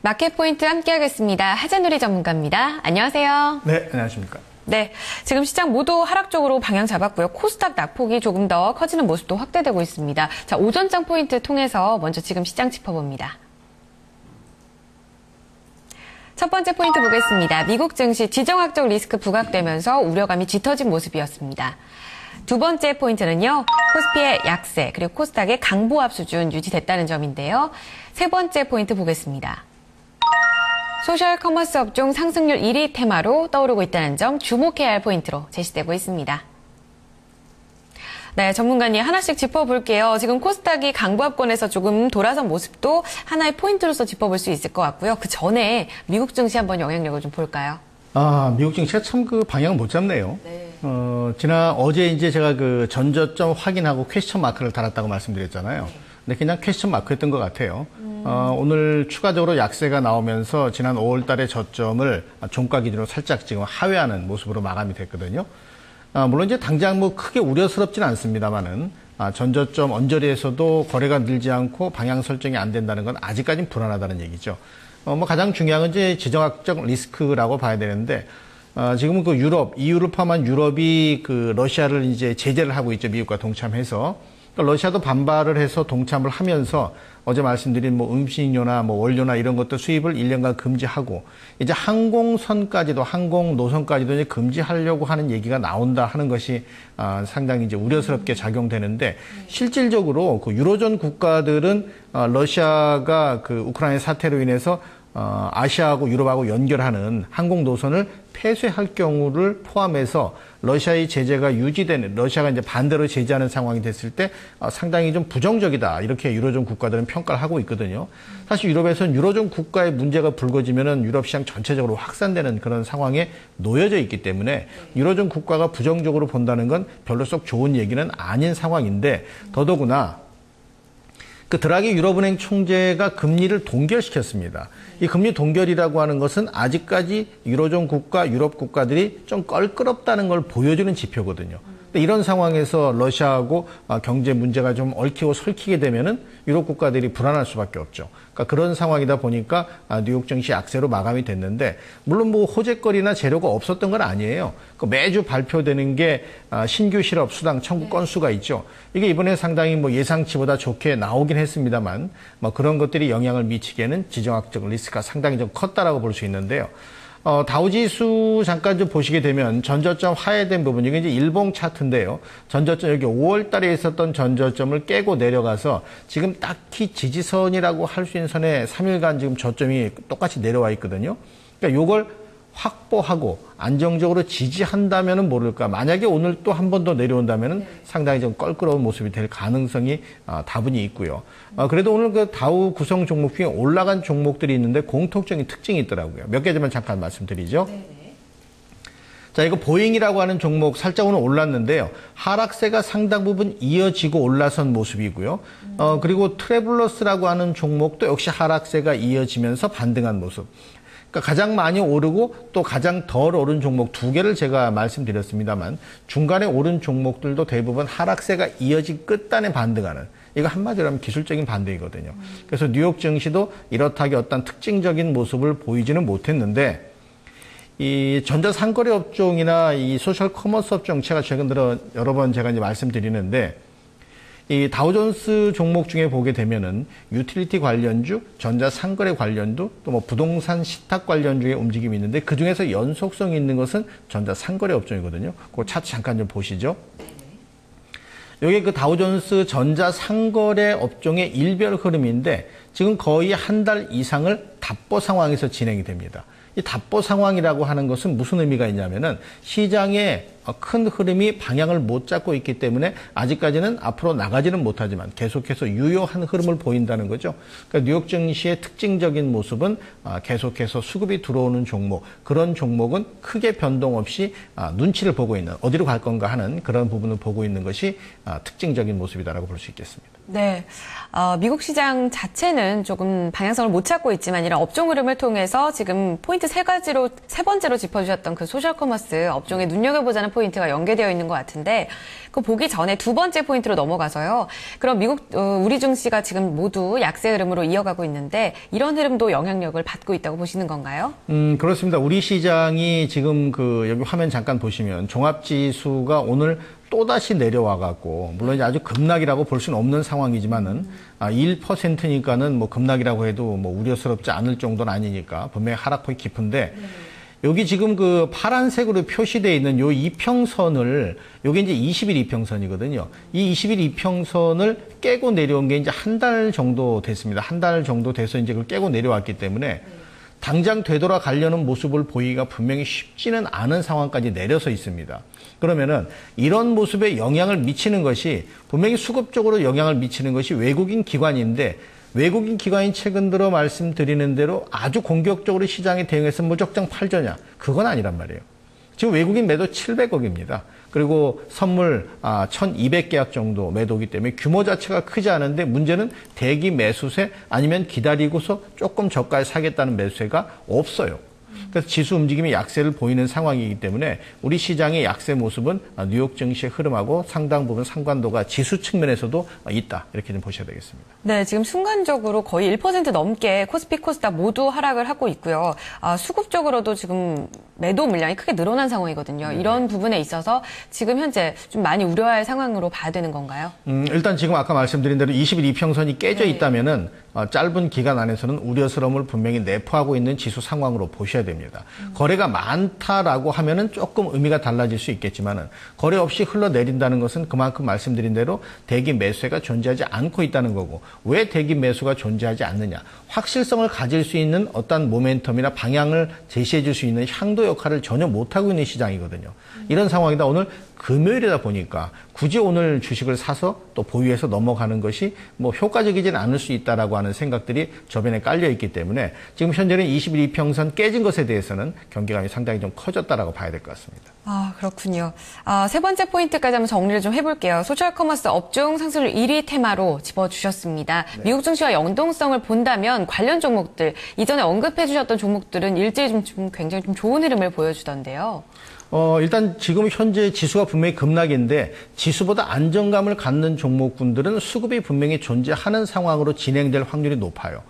마켓 포인트 함께하겠습니다. 하재누리 전문가입니다. 안녕하세요. 네, 안녕하십니까. 네, 지금 시장 모두 하락 쪽으로 방향 잡았고요. 코스닥 낙폭이 조금 더 커지는 모습도 확대되고 있습니다. 자, 오전장 포인트 통해서 먼저 지금 시장 짚어봅니다. 첫 번째 포인트 보겠습니다. 미국 증시 지정학적 리스크 부각되면서 우려감이 짙어진 모습이었습니다. 두 번째 포인트는요, 코스피의 약세, 그리고 코스닥의 강보합 수준 유지됐다는 점인데요. 세 번째 포인트 보겠습니다. 소셜 커머스 업종 상승률 1위 테마로 떠오르고 있다는 점 주목해야 할 포인트로 제시되고 있습니다. 네, 전문가님 하나씩 짚어볼게요. 지금 코스닥이 강보합권에서 조금 돌아선 모습도 하나의 포인트로서 짚어볼 수 있을 것 같고요. 그 전에 미국 증시 한번 영향력을 좀 볼까요? 미국 증시가 참 그 방향을 못 잡네요. 네. 어제 이제 제가 그 전저점 확인하고 퀘스천 마크를 달았다고 말씀드렸잖아요. 근데 그냥 퀘스천 마크였던 것 같아요. 오늘 추가적으로 약세가 나오면서 지난 5월 달의 저점을 종가 기준으로 살짝 지금 하회하는 모습으로 마감이 됐거든요. 물론 이제 당장 뭐 크게 우려스럽진 않습니다만은, 전저점 언저리에서도 거래가 늘지 않고 방향 설정이 안 된다는 건 아직까지는 불안하다는 얘기죠. 가장 중요한 건 이제 지정학적 리스크라고 봐야 되는데, 지금은 그 EU를 포함한 유럽이 그 러시아를 이제 제재를 하고 있죠. 미국과 동참해서. 그러니까 러시아도 반발을 해서 동참을 하면서 어제 말씀드린 뭐 음식료나 뭐 원료나 이런 것들 수입을 1년간 금지하고 이제 항공선까지도 항공 노선까지도 이제 금지하려고 하는 얘기가 나온다 하는 것이 상당히 이제 우려스럽게 작용되는데, 실질적으로 그 유로존 국가들은 러시아가 그 우크라이나 사태로 인해서 아시아하고 유럽하고 연결하는 항공 노선을 폐쇄할 경우를 포함해서 러시아의 제재가 유지되는, 러시아가 이제 반대로 제재하는 상황이 됐을 때 상당히 좀 부정적이다, 이렇게 유로존 국가들은 평가를 하고 있거든요. 사실 유럽에서는 유로존 국가의 문제가 불거지면은 유럽 시장 전체적으로 확산되는 그런 상황에 놓여져 있기 때문에 유로존 국가가 부정적으로 본다는 건 별로 썩 좋은 얘기는 아닌 상황인데, 더더구나 그 드라기 유럽은행 총재가 금리를 동결시켰습니다. 이 금리 동결이라고 하는 것은 아직까지 유로존 국가, 유럽 국가들이 좀 껄끄럽다는 걸 보여주는 지표거든요. 근데 이런 상황에서 러시아하고 경제 문제가 좀 얽히고 설키게 되면은 유럽 국가들이 불안할 수밖에 없죠. 그러니까 그런 상황이다 보니까 뉴욕 증시 약세로 마감이 됐는데, 물론 뭐 호재거리나 재료가 없었던 건 아니에요. 매주 발표되는 게 신규 실업 수당 청구 건수가 있죠. 이게 이번에 상당히 뭐 예상치보다 좋게 나오긴 했습니다만, 뭐 그런 것들이 영향을 미치기에는 지정학적 리스크가 상당히 좀 컸다라고 볼 수 있는데요. 다우지수 잠깐 좀 보시게 되면 전저점 하회된 부분, 이게 이제 일봉 차트인데요. 전저점, 여기 5월 달에 있었던 전저점을 깨고 내려가서 지금 딱히 지지선이라고 할 수 있는 선에 3일간 지금 저점이 똑같이 내려와 있거든요. 그러니까 요걸 확보하고 안정적으로 지지한다면은 모를까, 만약에 오늘 또 한 번 더 내려온다면은 상당히 좀 껄끄러운 모습이 될 가능성이 다분히 있고요. 그래도 오늘 그 다우 구성 종목 중에 올라간 종목들이 있는데 공통적인 특징이 있더라고요. 몇 개만 잠깐 말씀드리죠. 네네. 자, 이거 보잉이라고 하는 종목 살짝 오늘 올랐는데요. 하락세가 상당 부분 이어지고 올라선 모습이고요. 그리고 트래블러스라고 하는 종목도 역시 하락세가 이어지면서 반등한 모습. 그러니까 가장 많이 오르고 또 가장 덜 오른 종목 두 개를 제가 말씀드렸습니다만, 중간에 오른 종목들도 대부분 하락세가 이어진 끝단에 반등하는, 이거 한마디로 하면 기술적인 반등이거든요. 그래서 뉴욕 증시도 이렇다기 어떤 특징적인 모습을 보이지는 못했는데, 이 전자상거래 업종이나 이 소셜 커머스 업종, 제가 최근 들어 여러 번 제가 이제 말씀드리는데, 이 다우존스 종목 중에 보게 되면은 유틸리티 관련주, 전자상거래 관련주, 또 뭐 부동산 신탁 관련주의 움직임이 있는데, 그 중에서 연속성이 있는 것은 전자상거래 업종이거든요. 그 차트 잠깐 좀 보시죠. 여기 그 다우존스 전자상거래 업종의 일별 흐름인데, 지금 거의 한 달 이상을 답보 상황에서 진행이 됩니다. 이 답보 상황이라고 하는 것은 무슨 의미가 있냐면은, 시장의 큰 흐름이 방향을 못 잡고 있기 때문에 아직까지는 앞으로 나가지는 못하지만 계속해서 유효한 흐름을 보인다는 거죠. 그러니까 뉴욕 증시의 특징적인 모습은 계속해서 수급이 들어오는 종목, 그런 종목은 크게 변동 없이 눈치를 보고 있는, 어디로 갈 건가 하는 그런 부분을 보고 있는 것이 특징적인 모습이다라고 볼 수 있겠습니다. 네, 미국 시장 자체는 조금 방향성을 못 찾고 있지만, 이런 업종 흐름을 통해서 지금 포인트 세 번째로 짚어주셨던 그 소셜 커머스 업종에 눈여겨보자는 만한 포인트가 연계되어 있는 것 같은데 그 보기 전에 두 번째 포인트로 넘어가서요. 그럼 우리 증시가 지금 모두 약세 흐름으로 이어가고 있는데 이런 흐름도 영향력을 받고 있다고 보시는 건가요? 그렇습니다. 우리 시장이 지금 여기 화면 잠깐 보시면 종합지수가 오늘 또다시 내려와갖고, 물론 이제 아주 급락이라고 볼 수는 없는 상황이지만은, 1%니까는 뭐 급락이라고 해도 뭐 우려스럽지 않을 정도는 아니니까, 분명히 하락폭이 깊은데, 여기 지금 파란색으로 표시되어 있는 요 이평선을, 요게 이제 20일 이평선이거든요. 이 20일 이평선을 깨고 내려온 게 이제 한 달 정도 됐습니다. 한 달 정도 돼서 이제 그걸 깨고 내려왔기 때문에, 당장 되돌아가려는 모습을 보이기가 분명히 쉽지는 않은 상황까지 내려서 있습니다. 그러면은 이런 모습에 영향을 미치는 것이 분명히 수급적으로 영향을 미치는 것이 외국인 기관인데 외국인 기관이 최근 들어 말씀드리는 대로 아주 공격적으로 시장에 대응해서 무적장 팔저냐? 그건 아니란 말이에요. 지금 외국인 매도 700억입니다. 그리고 선물 1200계약 정도 매도기 때문에 규모 자체가 크지 않은데 문제는 대기 매수세 아니면 기다리고서 조금 저가에 사겠다는 매수세가 없어요. 그래서 지수 움직임이 약세를 보이는 상황이기 때문에 우리 시장의 약세 모습은 뉴욕 증시의 흐름하고 상당 부분 상관도가 지수 측면에서도 있다. 이렇게 좀 보셔야 되겠습니다. 네, 지금 순간적으로 거의 1% 넘게 코스피, 코스닥 모두 하락을 하고 있고요. 수급적으로도 지금 매도 물량이 크게 늘어난 상황이거든요. 네. 이런 부분에 있어서 지금 현재 좀 많이 우려할 상황으로 봐야 되는 건가요? 일단 지금 아까 말씀드린 대로 20일 이평선이 깨져 있다면은 짧은 기간 안에서는 우려스러움을 분명히 내포하고 있는 지수 상황으로 보셔야 됩니다. 거래가 많다라고 하면은 조금 의미가 달라질 수 있겠지만은 거래 없이 흘러내린다는 것은 그만큼 말씀드린 대로 대기 매수세가 존재하지 않고 있다는 거고 왜 대기 매수가 존재하지 않느냐? 확실성을 가질 수 있는 어떤 모멘텀이나 방향을 제시해 줄 수 있는 향도 역할을 전혀 못하고 있는 시장이거든요. 이런 상황이다. 오늘 금요일이다 보니까 굳이 오늘 주식을 사서 또 보유해서 넘어가는 것이 뭐 효과적이진 않을 수 있다라고 하는 생각들이 저변에 깔려 있기 때문에 지금 현재는 20일 이평선 깨진 것에 대해서는 경계감이 상당히 좀 커졌다라고 봐야 될 것 같습니다. 그렇군요. 세 번째 포인트까지 한번 정리를 좀 해볼게요. 소셜 커머스 업종 상승률 1위 테마로 짚어주셨습니다. 네. 미국 증시와 연동성을 본다면 관련 종목들, 이전에 언급해 주셨던 종목들은 일제히 좀 굉장히 좀 좋은 흐름을 보여주던데요. 일단 지금 현재 지수가 분명히 급락인데 지수보다 안정감을 갖는 종목군들은 수급이 분명히 존재하는 상황으로 진행될 확률이 높아요.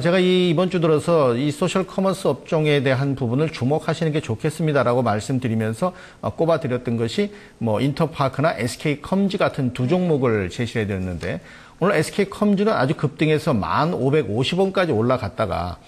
제가 이번 주 들어서 이 소셜 커머스 업종에 대한 부분을 주목하시는 게 좋겠습니다라고 말씀드리면서 꼽아드렸던 것이 뭐 인터파크나 SK컴지 같은 두 종목을 제시해 드렸는데 오늘 SK컴지는 아주 급등해서 1,550원까지 올라갔다가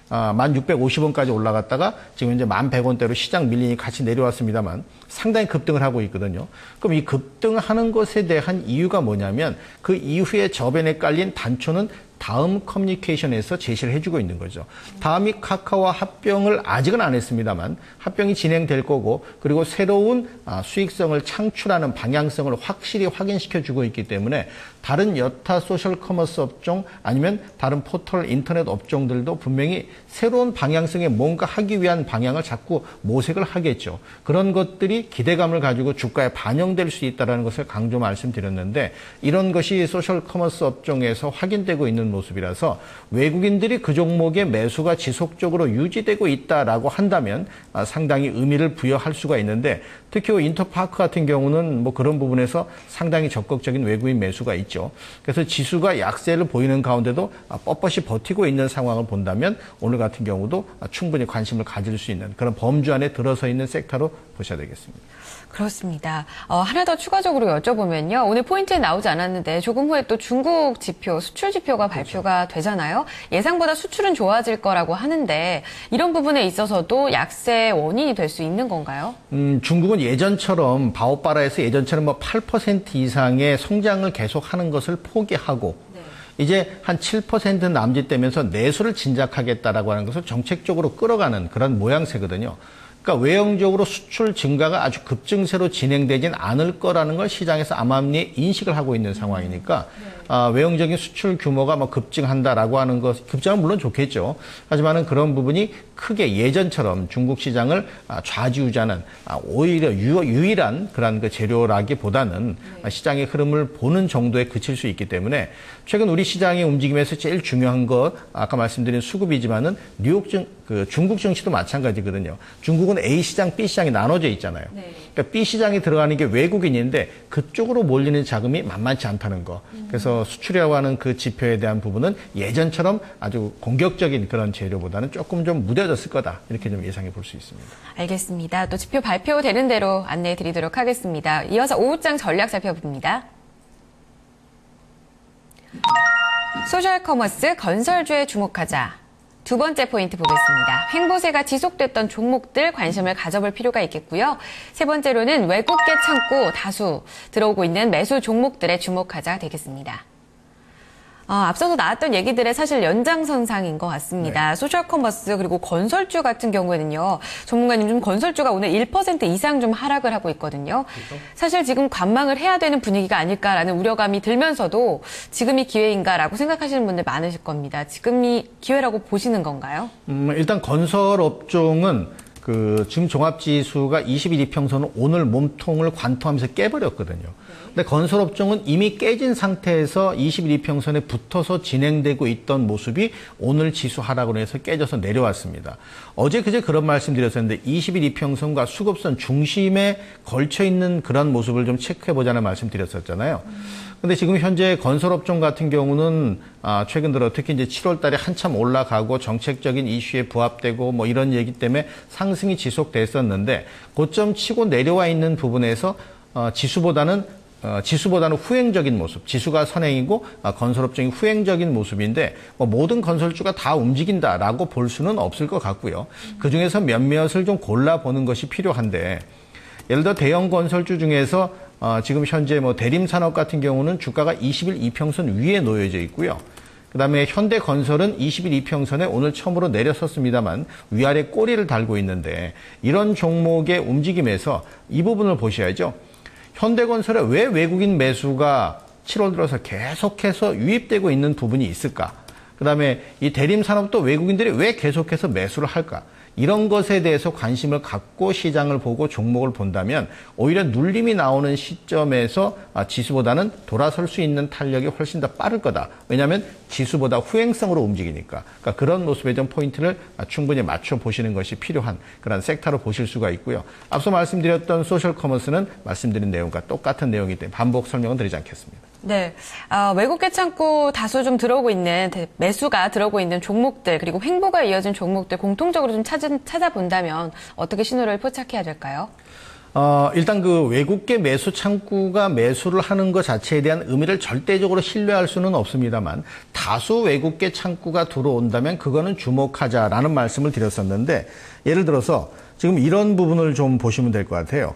1,650원까지 올라갔다가 지금 이제 1,100원대로 시장 밀림이 같이 내려왔습니다만 상당히 급등을 하고 있거든요. 그럼 이 급등하는 것에 대한 이유가 뭐냐면 그 이후에 저변에 깔린 단초는 다음 커뮤니케이션에서 제시를 해주고 있는 거죠. 다음이 카카오와 합병을 아직은 안 했습니다만 합병이 진행될 거고 그리고 새로운 수익성을 창출하는 방향성을 확실히 확인시켜주고 있기 때문에 다른 여타 소셜 커머스 업종 아니면 다른 포털 인터넷 업종들도 분명히 새로운 방향성에 뭔가 하기 위한 방향을 자꾸 모색을 하겠죠. 그런 것들이 기대감을 가지고 주가에 반영될 수 있다는 것을 강조 말씀드렸는데 이런 것이 소셜 커머스 업종에서 확인되고 있는 모습이라서 외국인들이 그 종목의 매수가 지속적으로 유지되고 있다라고 한다면 상당히 의미를 부여할 수가 있는데 특히 인터파크 같은 경우는 뭐 그런 부분에서 상당히 적극적인 외국인 매수가 있죠. 그래서 지수가 약세를 보이는 가운데도 뻣뻣이 버티고 있는 상황을 본다면 오늘 같은 경우도 충분히 관심을 가질 수 있는 그런 범주 안에 들어서 있는 섹터로 보셔야 되겠습니다. 그렇습니다. 하나 더 추가적으로 여쭤보면요. 오늘 포인트에 나오지 않았는데 조금 후에 또 중국 지표, 수출 지표가 발표가 되잖아요. 예상보다 수출은 좋아질 거라고 하는데 이런 부분에 있어서도 약세 원인이 될 수 있는 건가요? 중국은 예전처럼 바오바라에서 예전처럼 뭐 8% 이상의 성장을 계속하는 것을 포기하고 이제 한 7% 남짓되면서 내수를 진작하겠다라고 하는 것을 정책적으로 끌어가는 그런 모양새거든요. 그러니까 외형적으로 수출 증가가 아주 급증세로 진행되진 않을 거라는 걸 시장에서 암암리에 인식을 하고 있는 상황이니까 외형적인 수출 규모가 뭐 급증한다라고 하는 것, 급증은 물론 좋겠죠. 하지만은 그런 부분이 크게 예전처럼 중국 시장을 좌지우지하는 오히려 유일한 그런 그 재료라기보다는 시장의 흐름을 보는 정도에 그칠 수 있기 때문에 최근 우리 시장의 움직임에서 제일 중요한 것 아까 말씀드린 수급이지만은 뉴욕 그 중국 증시도 마찬가지거든요. 중국은 A 시장, B 시장이 나눠져 있잖아요. 네. 그러니까 B 시장에 들어가는 게 외국인인데 그쪽으로 몰리는 자금이 만만치 않다는 거. 그래서 수출이라고 하는 그 지표에 대한 부분은 예전처럼 아주 공격적인 그런 재료보다는 조금 좀 무뎌졌을 거다. 이렇게 좀 예상해 볼 수 있습니다. 알겠습니다. 또 지표 발표되는 대로 안내해 드리도록 하겠습니다. 이어서 오후장 전략 살펴봅니다. 소셜 커머스 건설주에 주목하자. 두 번째 포인트 보겠습니다. 횡보세가 지속됐던 종목들 관심을 가져볼 필요가 있겠고요. 세 번째로는 외국계 창구 다수 들어오고 있는 매수 종목들에 주목하자 되겠습니다. 앞서서 나왔던 얘기들의 사실 연장선상인 것 같습니다. 네. 소셜커머스 그리고 건설주 같은 경우에는요. 전문가님 좀 건설주가 오늘 1% 이상 좀 하락을 하고 있거든요. 그렇죠? 사실 지금 관망을 해야 되는 분위기가 아닐까라는 우려감이 들면서도 지금이 기회인가라고 생각하시는 분들 많으실 겁니다. 지금이 기회라고 보시는 건가요? 일단 건설업종은 지금 종합지수가 21이평선은 오늘 몸통을 관통하면서 깨버렸거든요. 근데 건설업종은 이미 깨진 상태에서 21이평선에 붙어서 진행되고 있던 모습이 오늘 지수 하락으로 해서 깨져서 내려왔습니다. 어제 그제 그런 말씀 드렸었는데 21이평선과 수급선 중심에 걸쳐 있는 그런 모습을 좀 체크해 보자는 말씀 드렸었잖아요. 근데 지금 현재 건설업종 같은 경우는 최근 들어 특히 이제 7월 달에 한참 올라가고 정책적인 이슈에 부합되고 뭐 이런 얘기 때문에 상승이 지속됐었는데 고점 치고 내려와 있는 부분에서 지수보다는 후행적인 모습, 지수가 선행이고 건설업종이 후행적인 모습인데 모든 건설주가 다 움직인다라고 볼 수는 없을 것 같고요. 그중에서 몇몇을 좀 골라보는 것이 필요한데 예를 들어 대형 건설주 중에서 지금 현재 대림산업 같은 경우는 주가가 21 이평선 위에 놓여져 있고요. 그다음에 현대건설은 21 이평선에 오늘 처음으로 내려섰습니다만 위아래 꼬리를 달고 있는데 이런 종목의 움직임에서 이 부분을 보셔야죠. 현대건설에 왜 외국인 매수가 7월 들어서 계속해서 유입되고 있는 부분이 있을까? 그다음에 이 대림산업도 외국인들이 왜 계속해서 매수를 할까? 이런 것에 대해서 관심을 갖고 시장을 보고 종목을 본다면 오히려 눌림이 나오는 시점에서 지수보다는 돌아설 수 있는 탄력이 훨씬 더 빠를 거다. 왜냐하면 지수보다 후행성으로 움직이니까. 그러니까 그런 모습에 좀 포인트를 충분히 맞춰 보시는 것이 필요한 그런 섹터로 보실 수가 있고요. 앞서 말씀드렸던 소셜 커머스는 말씀드린 내용과 똑같은 내용이기 때문에 반복 설명은 드리지 않겠습니다. 네, 외국계 창구 다수 좀 들어오고 있는 매수가 들어오고 있는 종목들 그리고 횡보가 이어진 종목들 공통적으로 좀 찾아본다면 어떻게 신호를 포착해야 될까요? 일단 외국계 매수 창구가 매수를 하는 것 자체에 대한 의미를 절대적으로 신뢰할 수는 없습니다만 다수 외국계 창구가 들어온다면 그거는 주목하자라는 말씀을 드렸었는데 예를 들어서 지금 이런 부분을 좀 보시면 될 것 같아요.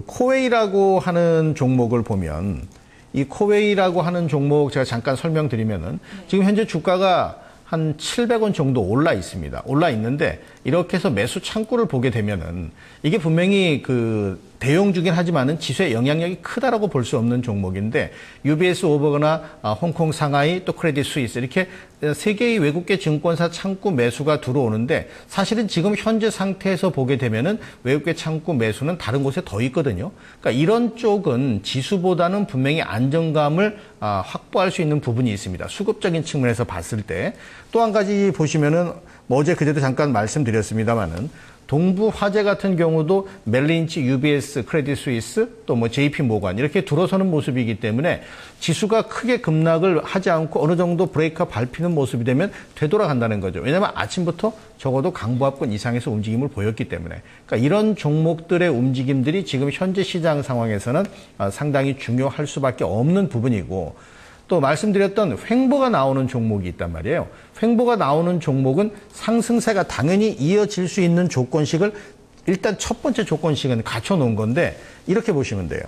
코웨이라고 하는 종목을 보면 이 코웨이라고 하는 종목 제가 잠깐 설명드리면은 지금 현재 주가가 한 700원 정도 올라 있습니다. 올라 있는데 이렇게 해서 매수 창구를 보게 되면은 이게 분명히 대용주긴 하지만은 지수의 영향력이 크다라고 볼 수 없는 종목인데 UBS 오버거나 홍콩 상하이 또 크레딧 스위스 이렇게 세 개의 외국계 증권사 창구 매수가 들어오는데 사실은 지금 현재 상태에서 보게 되면은 외국계 창구 매수는 다른 곳에 더 있거든요. 그러니까 이런 쪽은 지수보다는 분명히 안정감을 확보할 수 있는 부분이 있습니다. 수급적인 측면에서 봤을 때 또 한 가지 보시면은 어제 그제도 잠깐 말씀드렸습니다만은 동부 화재 같은 경우도 멜린치, UBS, 크레딧 스위스 또 JP 모건 이렇게 들어서는 모습이기 때문에 지수가 크게 급락을 하지 않고 어느 정도 브레이크가 밟히는 모습이 되면 되돌아간다는 거죠. 왜냐하면 아침부터 적어도 강보합권 이상에서 움직임을 보였기 때문에 그러니까 이런 종목들의 움직임들이 지금 현재 시장 상황에서는 상당히 중요할 수밖에 없는 부분이고 또 말씀드렸던 횡보가 나오는 종목이 있단 말이에요. 횡보가 나오는 종목은 상승세가 당연히 이어질 수 있는 조건식을 일단 첫 번째 조건식은 갖춰놓은 건데 이렇게 보시면 돼요.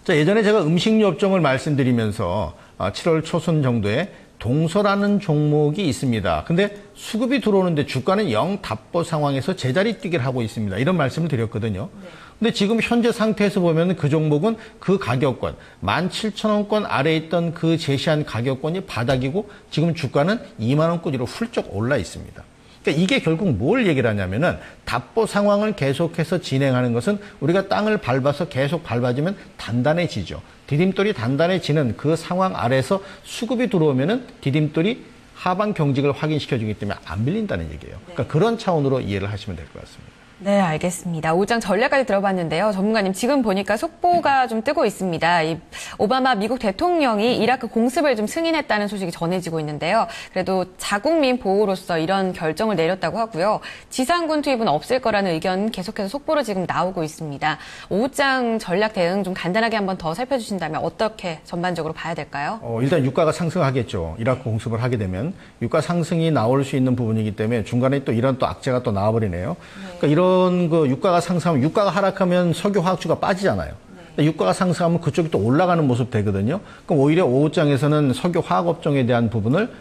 자, 예전에 제가 음식료 업종을 말씀드리면서 7월 초순 정도에 동서라는 종목이 있습니다. 근데 수급이 들어오는데 주가는 영 답보 상황에서 제자리 뛰기를 하고 있습니다. 이런 말씀을 드렸거든요. 네. 근데 지금 현재 상태에서 보면 그 종목은 그 가격권, 17,000원권 아래에 있던 그 제시한 가격권이 바닥이고 지금 주가는 2만원권으로 훌쩍 올라 있습니다. 그러니까 이게 결국 뭘 얘기를 하냐면은 답보 상황을 계속해서 진행하는 것은 우리가 땅을 밟아서 계속 밟아주면 단단해지죠. 디딤돌이 단단해지는 그 상황 아래서 수급이 들어오면은 디딤돌이 하반 경직을 확인시켜주기 때문에 안 밀린다는 얘기예요. 그러니까 그런 차원으로 이해를 하시면 될 것 같습니다. 네, 알겠습니다. 5장 전략까지 들어봤는데요. 전문가님, 지금 보니까 속보가 좀 뜨고 있습니다. 이 오바마 미국 대통령이 이라크 공습을 좀 승인했다는 소식이 전해지고 있는데요. 그래도 자국민 보호로서 이런 결정을 내렸다고 하고요. 지상군 투입은 없을 거라는 의견 계속해서 속보로 지금 나오고 있습니다. 5장 전략 대응 좀 간단하게 한번 더 살펴주신다면 어떻게 전반적으로 봐야 될까요? 일단 유가가 상승하겠죠. 이라크 공습을 하게 되면 유가 상승이 나올 수 있는 부분이기 때문에 중간에 또 이런 또 악재가 또 나와버리네요. 그러니까 이런 그 유가가 상승하면 유가가 하락하면 석유 화학주가 빠지잖아요. 유가가 상승하면 그쪽이 또 올라가는 모습 되거든요. 그럼 오히려 5장에서는 석유 화학 업종에 대한 부분을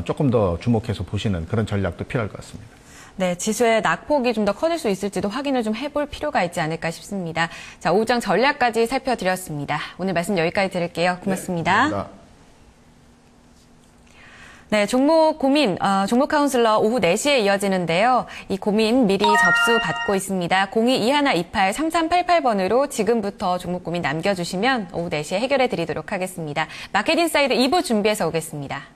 조금 더 주목해서 보시는 그런 전략도 필요할 것 같습니다. 네, 지수의 낙폭이 좀 더 커질 수 있을지도 확인을 좀 해볼 필요가 있지 않을까 싶습니다. 자, 5장 전략까지 살펴드렸습니다. 오늘 말씀 여기까지 드릴게요. 고맙습니다. 네, 감사합니다. 네, 종목 고민, 종목 카운슬러 오후 4시에 이어지는데요. 이 고민 미리 접수 받고 있습니다. 0221283388번으로 지금부터 종목 고민 남겨주시면 오후 4시에 해결해 드리도록 하겠습니다. 마켓인사이드 2부 준비해서 오겠습니다.